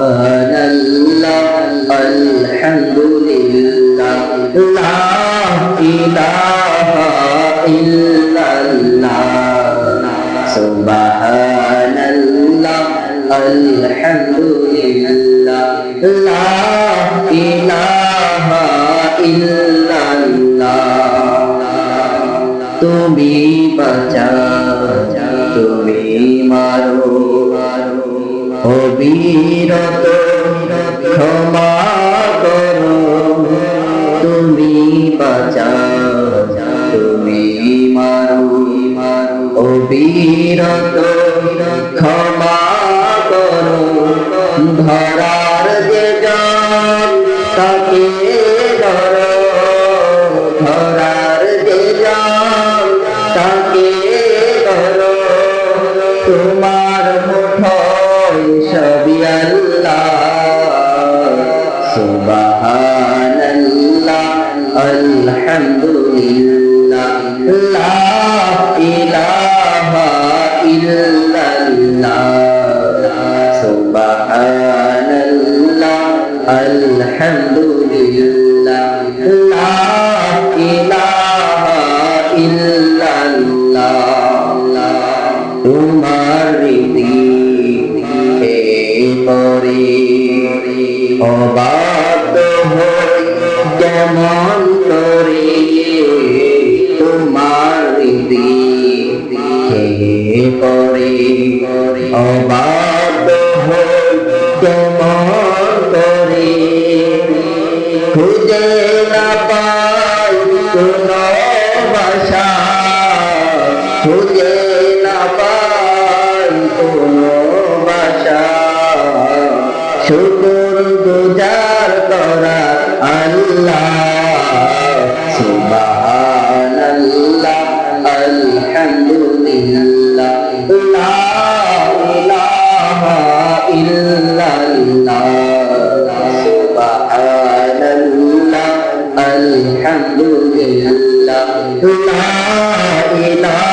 সুবহানাল্লাহ আলহামদুলিল্লাহ লা ইলাহা ইল্লাল্লাহ সুবহানাল্লাহ আলহামদুলিল্লাহ লা ইলাহা ইল্লাল্লাহ তুমি বাঁচাও তুমি মারো অবিরত ক্ষমা করো তুমি বাঁচাও তুমি মারো অবিরত ক্ষমা করো ধরার যে জন তাকে ধরো ধরার যে জন তাকে ধরো তোমার মুঠোয় সবই আল্লাহ সুবহানাল্লাহ আলহামদুলিল্লাহ লা ইলাহা ইল্লাল্লাহ সুবহানাল্লাহ আলহামদুলিল্লাহ লা ইলাহা ইল্লাল্লাহ তোমার রীতি হে পরে অবাধ্য হই কেমন করে তোমার রীতি হে পরে অবাধ্য হই কেমন করে খুঁজে না পাই কোনো ভাষা খুঁজে না পাই কোনো ভাষা শুকর গুজার করা আল্লাহ সুবহানাল্লাহ আলহামদুলিল্লাহ লা ইলাহা ইল্লাল্লাহ সুবহানাল্লাহ আলহামদুলিল্লাহ লা ইলাহা